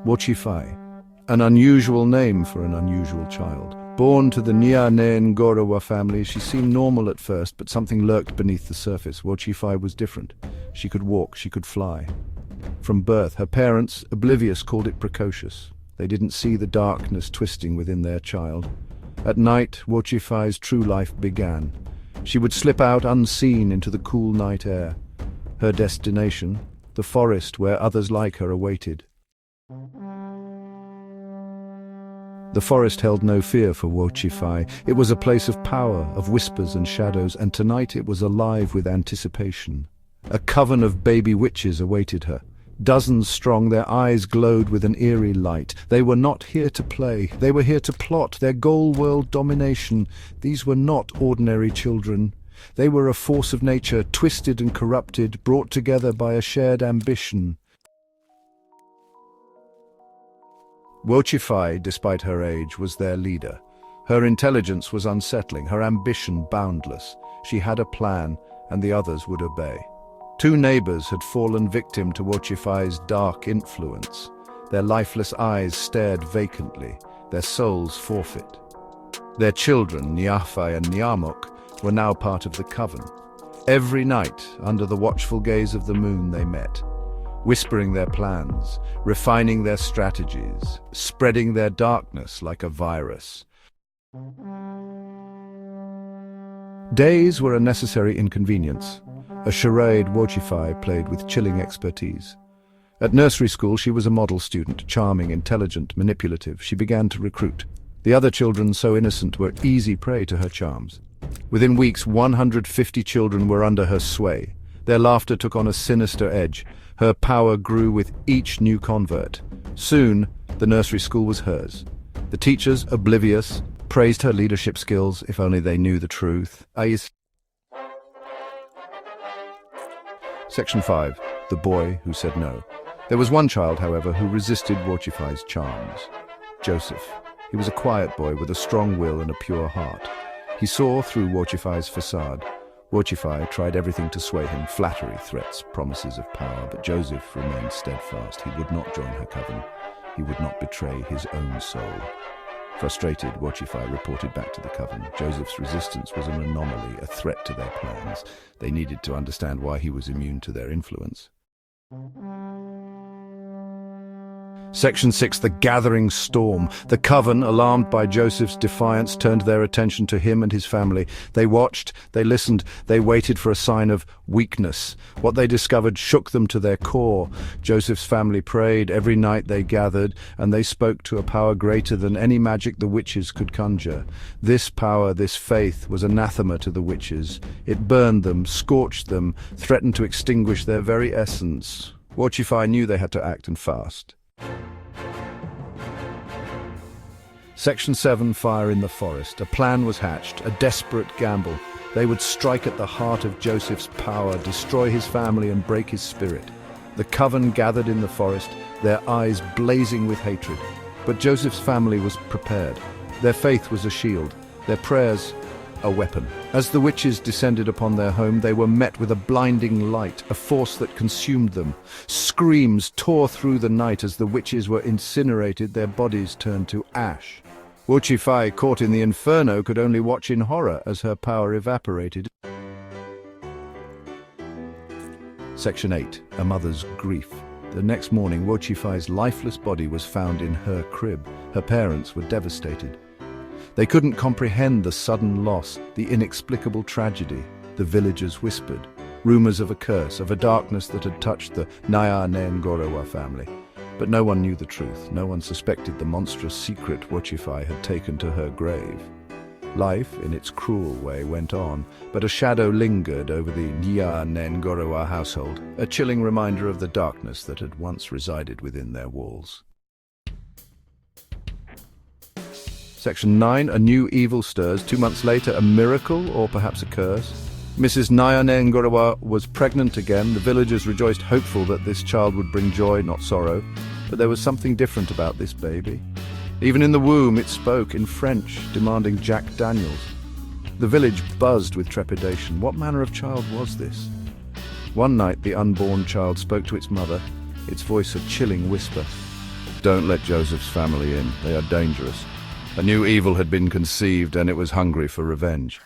Wohchifai, an unusual name for an unusual child. Born to the Ngorowa family, she seemed normal at first, but something lurked beneath the surface. Wohchifai was different. She could walk, she could fly. From birth, her parents, oblivious, called it precocious. They didn't see the darkness twisting within their child. At night, Wohchifai's true life began. She would slip out unseen into the cool night air. Her destination, the forest where others like her awaited. The forest held no fear for Wohchifai. It was a place of power, of whispers and shadows, and tonight it was alive with anticipation. A coven of baby witches awaited her. Dozens strong, their eyes glowed with an eerie light. They were not here to play. They were here to plot their goal world domination. These were not ordinary children. They were a force of nature, twisted and corrupted, brought together by a shared ambition. Wohchifai, despite her age, was their leader. Her intelligence was unsettling, her ambition boundless. She had a plan, and the others would obey. Two neighbors had fallen victim to Wohchifai's dark influence. Their lifeless eyes stared vacantly, their souls forfeit. Their children, Wohchifai and Nyamok, were now part of the coven. Every night, under the watchful gaze of the moon, they met, whispering their plans, refining their strategies, spreading their darkness like a virus. Days were a necessary inconvenience, a charade Wohchifai played with chilling expertise. At nursery school, she was a model student, charming, intelligent, manipulative. She began to recruit. The other children, so innocent, were easy prey to her charms. Within weeks, 150 children were under her sway. Their laughter took on a sinister edge. Her power grew with each new convert. Soon, the nursery school was hers. The teachers, oblivious, praised her leadership skills, if only they knew the truth. Section 5. The Boy Who Said No. There was one child, however, who resisted Wohchifai's charms. Joseph. He was a quiet boy with a strong will and a pure heart. He saw through Wohchifai's facade. Wohchifai tried everything to sway him, flattery, threats, promises of power, but Joseph remained steadfast. He would not join her coven. He would not betray his own soul. Frustrated, Wohchifai reported back to the coven. Joseph's resistance was an anomaly, a threat to their plans. They needed to understand why he was immune to their influence. Section 6. The Gathering Storm. The coven, alarmed by Joseph's defiance, turned their attention to him and his family. They watched, they listened, they waited for a sign of weakness. What they discovered shook them to their core. Joseph's family prayed. Every night they gathered, and they spoke to a power greater than any magic the witches could conjure. This power, this faith, was anathema to the witches. It burned them, scorched them, threatened to extinguish their very essence. Wohchifai knew they had to act, and fast. Section 7. Fire in the Forest. A plan was hatched, a desperate gamble. They would strike at the heart of Joseph's power, destroy his family and break his spirit. The coven gathered in the forest, their eyes blazing with hatred. But Joseph's family was prepared. Their faith was a shield, their prayers a weapon. As the witches descended upon their home, they were met with a blinding light, a force that consumed them. Screams tore through the night as the witches were incinerated, their bodies turned to ash. Wohchifai, caught in the inferno, could only watch in horror as her power evaporated. Section 8. A Mother's Grief. The next morning, Wohchifai's lifeless body was found in her crib. Her parents were devastated. They couldn't comprehend the sudden loss, the inexplicable tragedy. The villagers whispered, rumors of a curse, of a darkness that had touched the Ngorowa family. But no one knew the truth. No one suspected the monstrous secret Wohchifai had taken to her grave. Life, in its cruel way, went on, but a shadow lingered over the Ngorowa household, a chilling reminder of the darkness that had once resided within their walls. Section 9. A new evil stirs. 2 months later, a miracle, or perhaps a curse. Mrs. Ngorowa was pregnant again. The villagers rejoiced, hopeful that this child would bring joy, not sorrow. But there was something different about this baby. Even in the womb, it spoke in French, demanding Jack Daniels. The village buzzed with trepidation. What manner of child was this? One night, the unborn child spoke to its mother, its voice a chilling whisper. "Don't let Joseph's family in. They are dangerous." A new evil had been conceived, and it was hungry for revenge.